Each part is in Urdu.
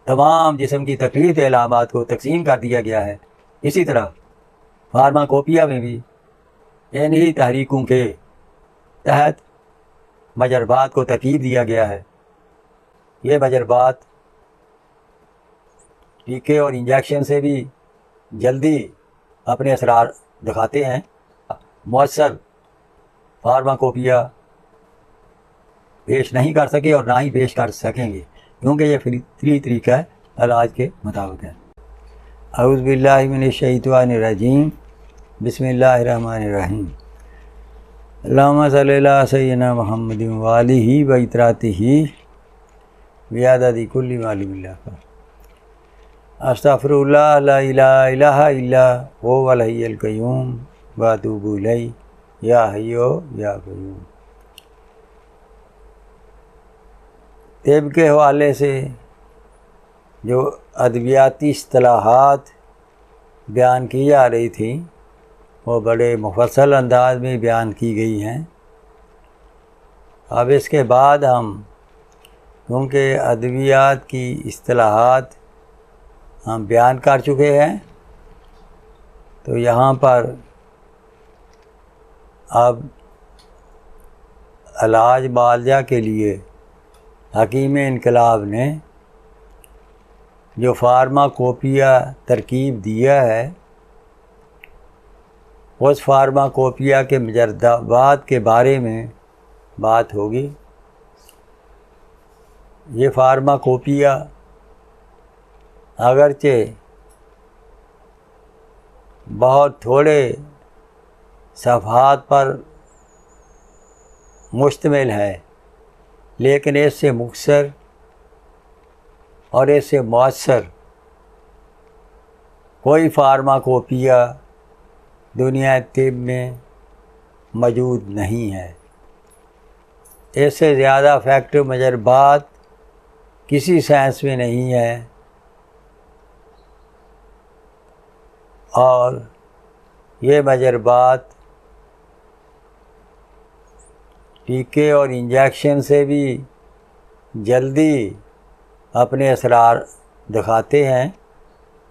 تمام جسم کی تکلیف کے علامات کو تقسیم کر دیا گیا ہے، اسی طرح فارماکوپیا میں بھی انہی تحریکوں کے تحت مجربات کو ترکیب دیا گیا ہے۔ یہ مجربات ٹیکے اور انجیکشن سے بھی جلدی اپنے اثرات دکھاتے ہیں۔ مؤثر فارماکوپیا پیش نہیں کر سکے اور نہ ہی پیش کر سکیں گے، کیونکہ یہ فطری طریقہ ہے، علاج کے مطابق ہے۔ اعوذ باللہ من الشیطان الرجیم، بسم اللہ الرحمن الرحیم۔ اللہم صلی اللہ سیدنا محمد وآلہ وإطراتہ بعدد کل معلوم اللہ۔ استغفر اللہ لا الہ الا الا هو الحی القیوم واتوب الیہ یا حی یا قیوم۔ طب کے حوالے سے جو ادویاتی اصطلاحات بیان کی جا رہی تھیں وہ بڑے مفصل انداز میں بیان کی گئی ہیں۔ اب اس کے بعد ہم، کیونکہ ادویات کی اصطلاحات ہم بیان کر چکے ہیں، تو یہاں پر اب علاج معالجہ کے لیے حکیم انقلاب نے جو فارماکوپیا ترکیب دیا ہے، اس فارماکوپیا کے مجربات کے بارے میں بات ہوگی۔ یہ فارماکوپیا اگرچہ بہت تھوڑے صفحات پر مشتمل ہے، لیکن اس سے مختصر اور اس سے مؤثر کوئی فارماکوپیا دنیا طب میں موجود نہیں ہے۔ اس سے زیادہ افیکٹو مجربات کسی سائنس میں نہیں ہے، اور یہ مجربات ٹیکے اور انجیکشن سے بھی جلدی اپنے اثرات دکھاتے ہیں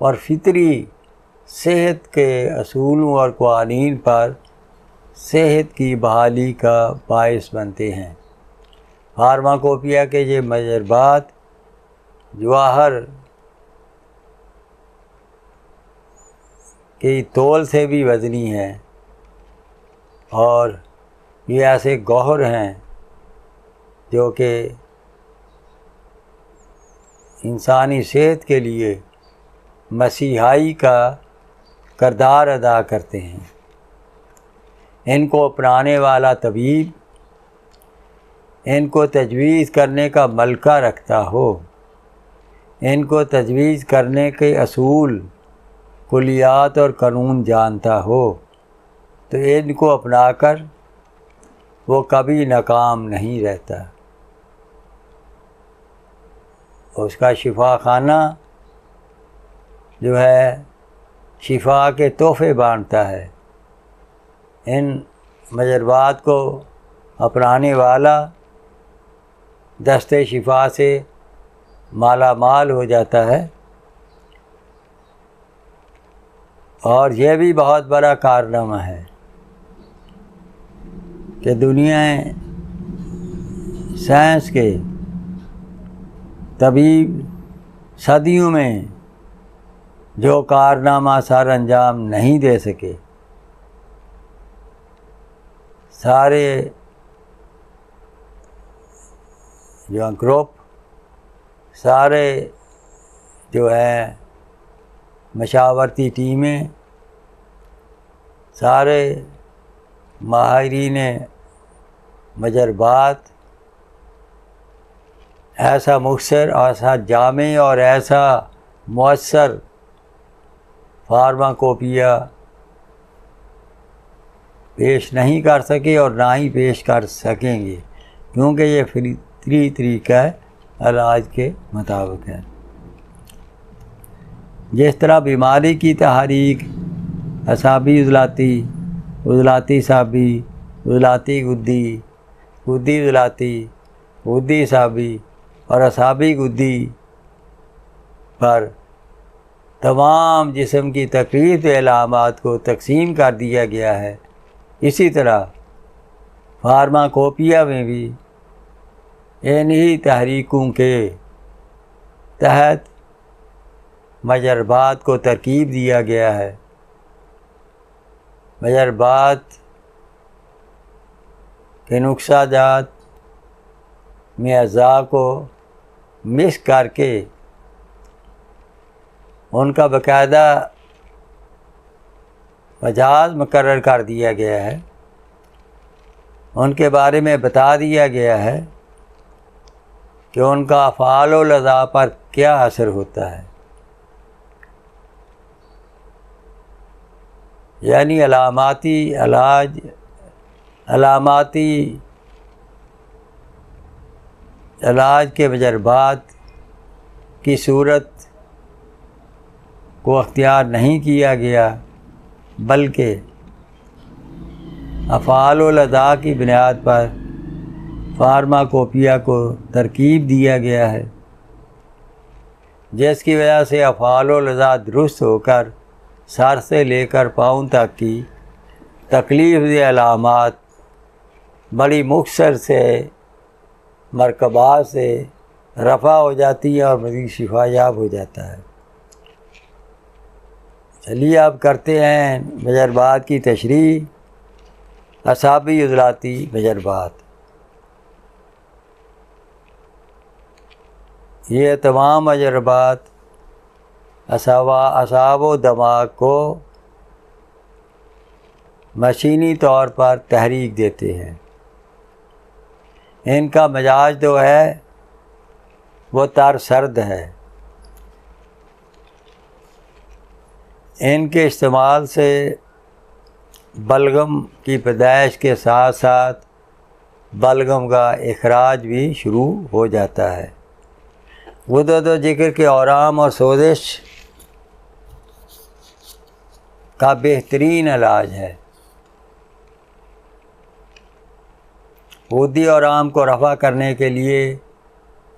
اور فطری صحت کے اصولوں اور قوانین پر صحت کی بحالی کا باعث بنتے ہیں۔ فارماکوپیا کے یہ مجربات جواہر کی تول سے بھی وزنی ہیں، اور یہ ایسے گوہر ہیں جو کہ انسانی صحت کے لیے مسیحائی کا کردار ادا کرتے ہیں۔ ان کو اپنانے والا طبیب ان کو تجویز کرنے کا ملکہ رکھتا ہو، ان کو تجویز کرنے کے اصول، کلیات اور قانون جانتا ہو، تو ان کو اپنا کر وہ کبھی ناکام نہیں رہتا۔ اس کا شفا خانہ جو ہے شفا کے تحفے بانٹتا ہے۔ ان مجربات کو اپنانے والا دستے شفا سے مالا مال ہو جاتا ہے، اور یہ بھی بہت بڑا کارنامہ ہے کہ دنیا سائنس کے طبیب صدیوں میں جو کارنامہ سر انجام نہیں دے سکے، سارے جو گروپ، سارے جو ہے مشاورتی ٹیمیں، سارے ماہرین مجربات ایسا مختصر، ایسا جامع اور ایسا مؤثر فارماکوپیا پیش نہیں کر سکے اور نہ ہی پیش کر سکیں گے، کیونکہ یہ فطری طریقہ ہے، علاج کے مطابق ہے۔ جس طرح بیماری کی تحریک اعصابی عضلاتی، عضلاتی اعصابی، عضلاتی گدی، گدی عضلاتی، گدی اعصابی اور اعصابی گدی پر تمام جسم کی تکلیف علامات کو تقسیم کر دیا گیا ہے، اسی طرح فارماکوپیا میں بھی انہی تحریکوں کے تحت مجربات کو ترکیب دیا گیا ہے۔ مجربات کے نقصہ جات میں اعضاء کو مکس کر کے ان کا باقاعدہ مجاز مقرر کر دیا گیا ہے، ان کے بارے میں بتا دیا گیا ہے کہ ان کا افعال و اعضاء پر کیا اثر ہوتا ہے۔ یعنی علاماتی علاج کے مجربات کی صورت کو اختیار نہیں کیا گیا، بلکہ افعال و اعضاء کی بنیاد پر فارماکوپیا کو ترکیب دیا گیا ہے، جس کی وجہ سے افعال و اعضاء درست ہو کر سر سے لے کر پاؤں تک کی تکلیف دہ علامات بڑی مختصر سے مرکبات سے رفع ہو جاتی ہے اور مزید شفا یاب ہو جاتا ہے۔ چلیے اب کرتے ہیں مجربات کی تشریح۔ اعصابی عضلاتی مجربات، یہ تمام مجربات اعصاب و دماغ کو مشینی طور پر تحریک دیتے ہیں۔ ان کا مزاج جو ہے وہ تر سرد ہے۔ ان کے استعمال سے بلغم کی پیدائش کے ساتھ ساتھ بلغم کا اخراج بھی شروع ہو جاتا ہے۔ غدد و جگر کے اورام اور سوزش کا بہترین علاج ہے۔ غدی اورام کو رفع کرنے کے لیے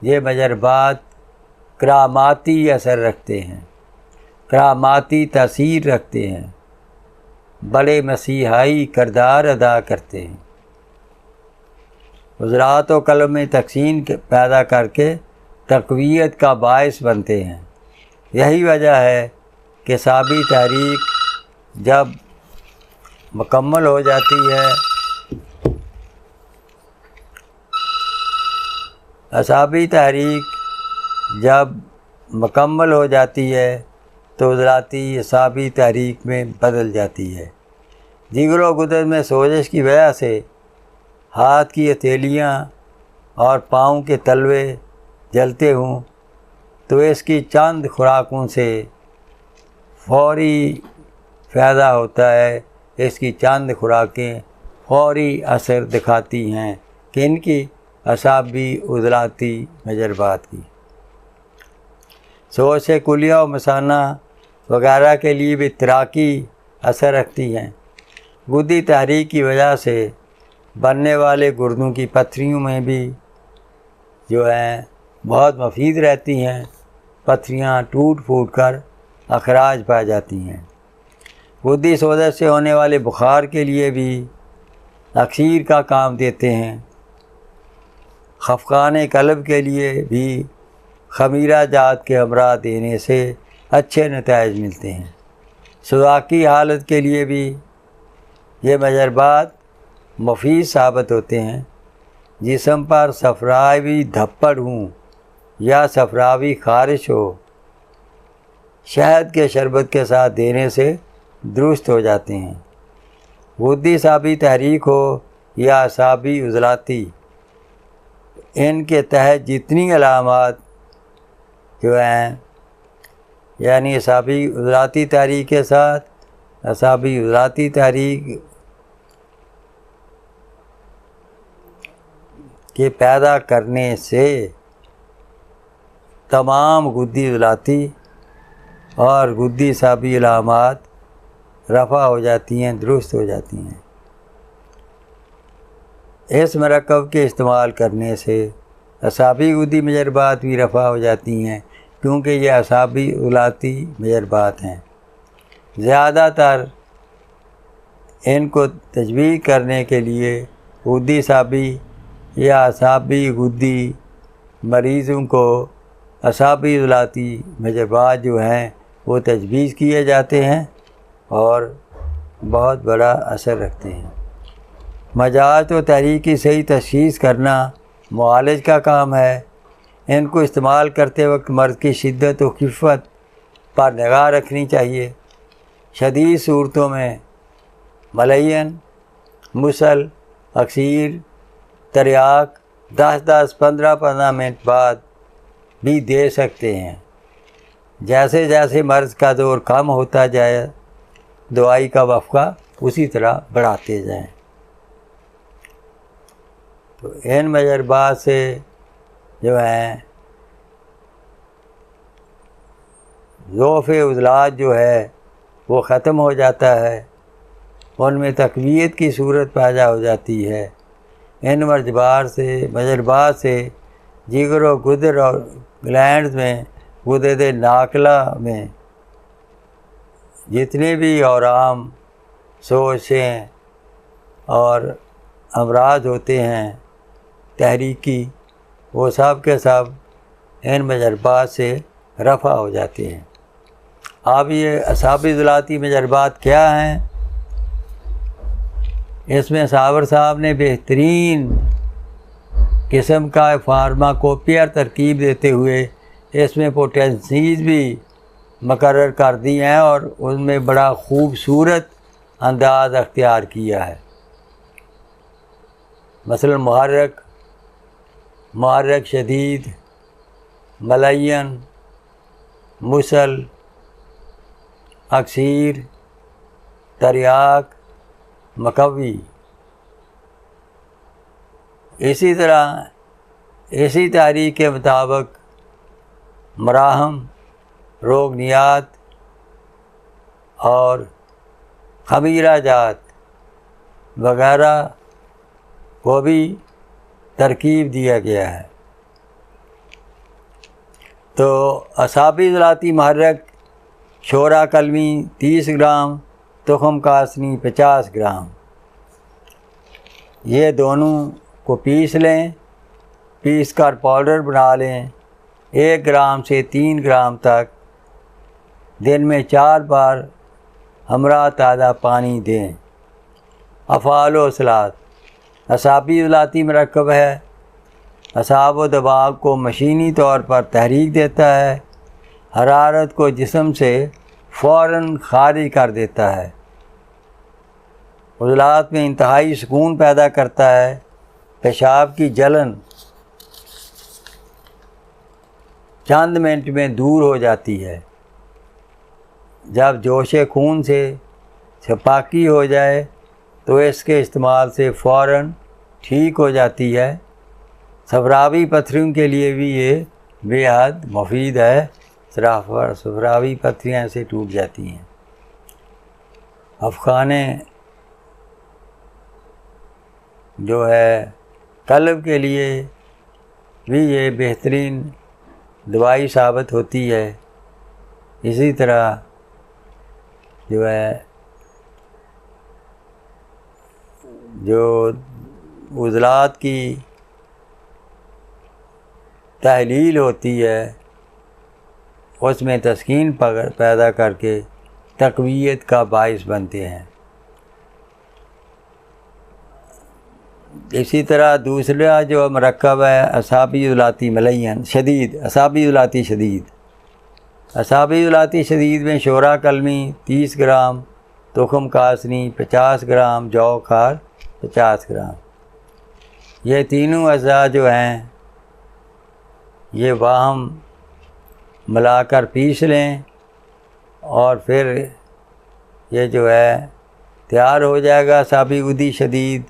یہ مجربات کراماتی اثر رکھتے ہیں، کراماتی تاثیر رکھتے ہیں، بڑے مسیحائی کردار ادا کرتے ہیں، عضلات و قلب میں تقسیم پیدا کر کے تقویت کا باعث بنتے ہیں۔ یہی وجہ ہے کہ اعصابی تحریک جب مکمل ہو جاتی ہے تو عضلاتی اعصابی تحریک میں بدل جاتی ہے۔ جگر و غدد میں سوزش کی وجہ سے ہاتھ کی ہتھیلیاں اور پاؤں کے تلوے جلتے ہوں تو اس کی چند خوراکوں سے فوری فائدہ ہوتا ہے۔ اس کی چند خوراکیں فوری اثر دکھاتی ہیں کہ ان کی اعصابی عضلاتی مجربات کی سوچ سے کلیہ و مثانہ وغیرہ کے لیے بھی تراکی اثر رکھتی ہیں۔ غدی تحریک کی وجہ سے بننے والے گردوں کی پتھریوں میں بھی جو ہیں بہت مفید رہتی ہیں، پتھریاں ٹوٹ پھوٹ کر اخراج پا جاتی ہیں۔ غدی سوزش سے ہونے والے بخار کے لیے بھی اکسیر کا کام دیتے ہیں۔ خفقان قلب کے لیے بھی خمیرہ جات کے امراء دینے سے اچھے نتائج ملتے ہیں۔ سوزاکی حالت کے لیے بھی یہ مجربات مفید ثابت ہوتے ہیں۔ جسم پر صفراوی دھپڑ ہوں یا صفراوی خارش ہو، شہد کے شربت کے ساتھ دینے سے درست ہو جاتے ہیں۔ غدی اعصابی تحریک ہو یا اعصابی عضلاتی، ان کے تحت جتنی علامات جو ہیں یعنی اعصابی عضلاتی تحریک کے ساتھ اعصابی عضلاتی تحریک کے پیدا کرنے سے تمام غدی عضلاتی اور غدی اعصابی علامات رفع ہو جاتی ہیں، درست ہو جاتی ہیں۔ اس مرکب کے استعمال کرنے سے اعصابی غدی مجربات بھی رفع ہو جاتی ہیں۔ کیونکہ یہ اعصابی عضلاتی مجربات ہیں۔ زیادہ تر ان کو تجویز کرنے کے لیے غدی اعصابی یا اعصابی غدی مریضوں کو اعصابی عضلاتی مجربات جو ہیں وہ تجویز کیے جاتے ہیں اور بہت بڑا اثر رکھتے ہیں۔ مجاعت و تحریک کی صحیح تشخیص کرنا معالج کا کام ہے۔ ان کو استعمال کرتے وقت مرض کی شدت و خفت پر نگاہ رکھنی چاہیے۔ شدید صورتوں میں ملین، مسل، اکسیر، تریاک 10-15 منٹ بعد بھی دے سکتے ہیں۔ جیسے جیسے مرض کا زور کم ہوتا جائے دوائی کا وقفہ اسی طرح بڑھاتے جائیں۔ تو ان مجربات سے جو ہیں ضعف عضلات جو ہے وہ ختم ہو جاتا ہے، ان میں تقویت کی صورت پیدا ہو جاتی ہے۔ ان مجربات سے جگر و گدر اور گلینڈز میں غدد ناقلہ میں جتنے بھی اورام، سوچیں اور امراض ہوتے ہیں تحریکی، وہ سب کے سب ان مجربات سے رفع ہو جاتے ہیں۔ اب یہ اعصابی عضلاتی مجربات کیا ہیں؟ اس میں صابر صاحب نے بہترین قسم کا فارماکوپیئر ترکیب دیتے ہوئے اس میں پوٹینسیز بھی مقرر کر دی ہیں اور ان میں بڑا خوبصورت انداز اختیار کیا ہے۔ مثلا محرک شدید، ملین، مسل، اکسیر، تریاک، مقوی۔ اسی طرح اسی تحریک کے مطابق مراہم، روگنیات اور خمیرہ جات وغیرہ کو بھی ترکیب دیا گیا ہے۔ تو اعصابی عضلاتی محرک شورا کلمی 30 گرام، تخم کاسنی 50 گرام، یہ دونوں کو پیس لیں، پیس کر پاؤڈر بنا لیں۔ 1 گرام سے 3 گرام تک دن میں 4 بار ہمراہ تازہ پانی دیں۔ افعال و اصلاحات اعصابی عضلاتی مرکب ہے، اعصاب و دماغ کو مشینی طور پر تحریک دیتا ہے، حرارت کو جسم سے فوراً خارج کر دیتا ہے، عضلات میں انتہائی سکون پیدا کرتا ہے، پیشاب کی جلن چند منٹ میں دور ہو جاتی ہے، جب جوش خون سے چھپاکی ہو جائے تو اس کے استعمال سے فوراً ٹھیک ہو جاتی ہے۔ صفراوی پتھریوں کے لیے بھی یہ بے حد مفید ہے، صفراوی پتھریاں سے ٹوٹ جاتی ہیں۔ افخانے جو ہے قلب کے لیے بھی یہ بہترین دوائی ثابت ہوتی ہے۔ اسی طرح جو ہے جو عضلات کی تحلیل ہوتی ہے اس میں تسکین پیدا کر کے تقویت کا باعث بنتے ہیں۔ اسی طرح دوسرا جو مرکب ہے اعصابی عضلاتی ملین شدید، اعصابی عضلاتی شدید میں شورا کلمی 30 گرام، تخم کاسنی 50 گرام، جو کھار 50 گرام، یہ تینوں اجزاء جو ہیں یہ باہم ملا کر پیس لیں اور پھر یہ جو ہے تیار ہو جائے گا اعصابی غدی شدید۔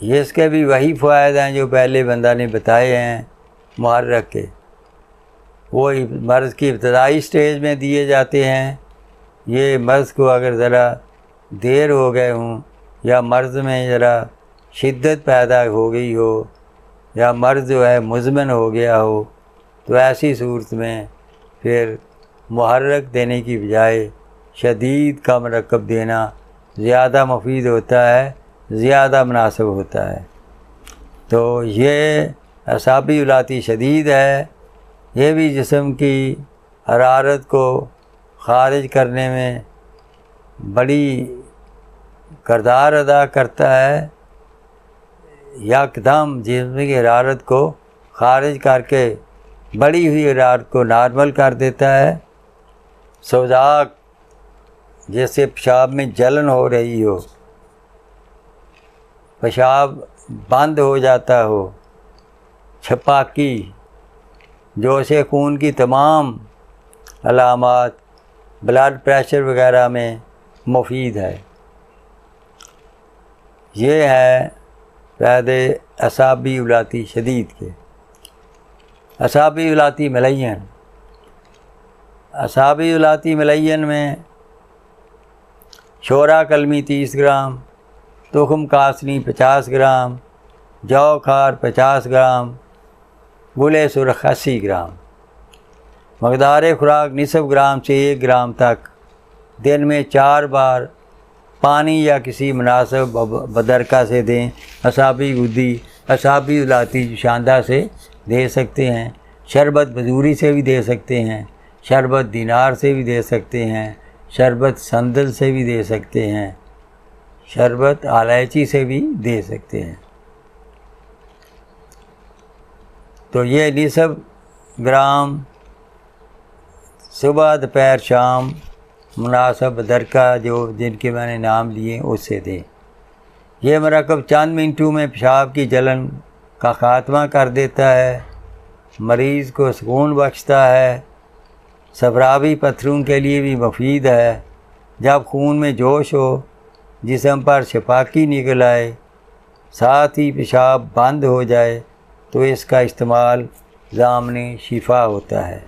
یہ اس کے بھی وہی فوائد ہیں جو پہلے بندہ نے بتائے ہیں محرک کے، وہ مرض کی ابتدائی سٹیج میں دیے جاتے ہیں۔ یہ مرض کو اگر ذرا دیر ہو گئے ہوں یا مرض میں ذرا شدت پیدا ہو گئی ہو یا مرض جو ہے مزمن ہو گیا ہو تو ایسی صورت میں پھر محرک دینے کی بجائے شدید کا مرکب دینا زیادہ مفید ہوتا ہے، زیادہ مناسب ہوتا ہے۔ تو یہ اعصابی الاتی شدید ہے، یہ بھی جسم کی حرارت کو خارج کرنے میں بڑی کردار ادا کرتا ہے، یکدم جسم کی حرارت کو خارج کر کے بڑی ہوئی حرارت کو نارمل کر دیتا ہے۔ سوزاک، جیسے پیشاب میں جلن ہو رہی ہو، پیشاب بند ہو جاتا ہو، چھپاکی، جو اسے خون کی تمام علامات بلڈ پریشر وغیرہ میں مفید ہے۔ یہ ہے فائدے اعصابی الاتی شدید کے۔ اعصابی الاتی ملین، اعصابی الاتی ملین میں شورا کلمی 30 گرام، تخم کاسنی 50 گرام، جو کھار 50 گرام، گلے سرخ 80 گرام۔ مقدار خوراک نصف گرام سے 1 گرام تک دن میں 4 بار پانی یا کسی مناسب بدرکہ سے دیں۔ اعصابی گدی، اعصابی الاتی شاندہ سے دے سکتے ہیں، شربت بزوری سے بھی دے سکتے ہیں، شربت دینار سے بھی دے سکتے ہیں، شربت سندل سے بھی دے سکتے ہیں، شربت الائچی سے بھی دے سکتے ہیں۔ تو یہ نصف گرام صبح دوپہر شام مناسب درکہ جو جن کے میں نے نام لیے اس سے دیں۔ یہ مرکب چند منٹوں میں پیشاب کی جلن کا خاتمہ کر دیتا ہے، مریض کو سکون بخشتا ہے، صفراوی پتھروں کے لیے بھی مفید ہے۔ جب خون میں جوش ہو، جسم پر چھپاکی نکل آئے، ساتھ ہی پیشاب بند ہو جائے تو اس کا استعمال ضامن شفا ہوتا ہے۔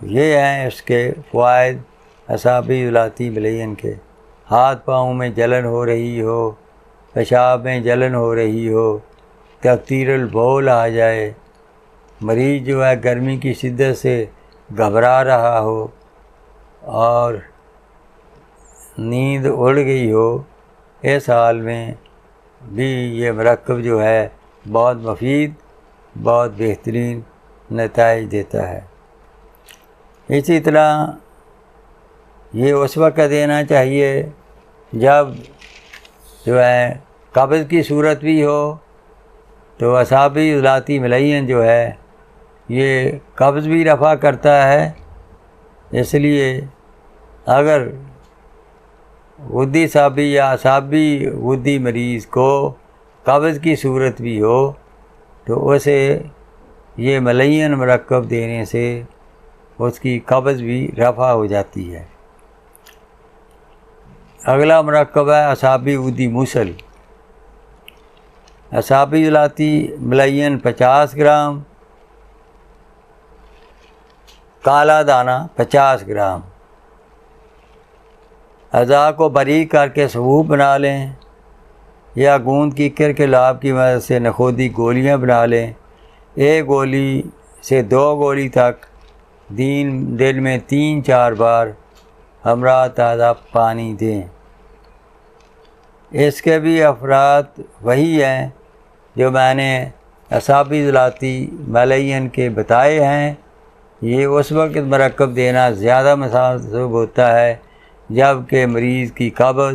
یہ ہیں اس کے فوائد اعصابی الاتی ملین کے۔ ہاتھ پاؤں میں جلن ہو رہی ہو، پیشاب میں جلن ہو رہی ہو، تکثیر البول آ جائے، مریض جو ہے گرمی کی شدت سے گھبرا رہا ہو اور نیند اڑ گئی ہو، اس حال میں بھی یہ مرکب جو ہے بہت مفید، بہت بہترین نتائج دیتا ہے۔ اسی طرح یہ اس وقت دینا چاہیے جب جو ہے قبض کی صورت بھی ہو، تو اعصابی الاتی ملین جو ہے یہ قبض بھی رفع کرتا ہے۔ اس لیے اگر غدی اعصابی یا اعصابی غدی مریض کو قبض کی صورت بھی ہو تو اسے یہ ملین مرکب دینے سے اس کی قبض بھی رفع ہو جاتی ہے۔ اگلا مرکب ہے اعصابی غدی مسل۔ اعصابی الاتی ملین 50 گرام، کالا دانہ 50 گرام۔ اعضاء کو باریک کر کے صفوف بنا لیں یا گوند کیکر کے لعاب کی مدد سے نخودی گولیاں بنا لیں۔ 1 گولی سے 2 گولی تک دن میں 3-4 بار ہمراہ تازہ پانی دیں۔ اس کے بھی افراد وہی ہیں جو میں نے اعصابی الاتی ملین کے بتائے ہیں۔ یہ اس وقت مرکب دینا زیادہ مناسب ہوتا ہے جب کہ مریض کی قبض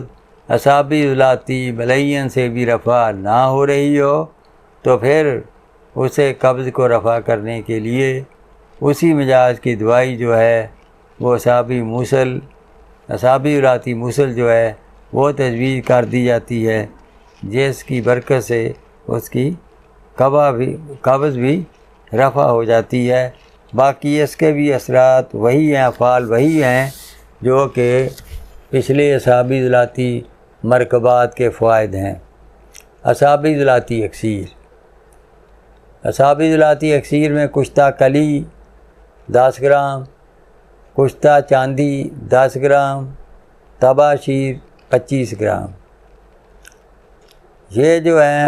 اعصابی الاتی ملین سے بھی رفع نہ ہو رہی ہو، تو پھر اسے قبض کو رفع کرنے کے لیے اسی مزاج کی دوائی جو ہے وہ اعصابی الاتی مسل جو ہے وہ تجویز کر دی جاتی ہے، جس کی برکت سے اس کی قبض بھی رفع ہو جاتی ہے۔ باقی اس کے بھی اثرات وہی ہیں، افعال وہی ہیں جو کہ پچھلے اعصابی الاتی مرکبات کے فوائد ہیں۔ اعصابی الاتی اکسیر۔ اعصابی الاتی اکسیر میں کشتہ کلی 10 گرام، کشتہ چاندی 10 گرام، تبا شیر 25 گرام۔ یہ جو ہیں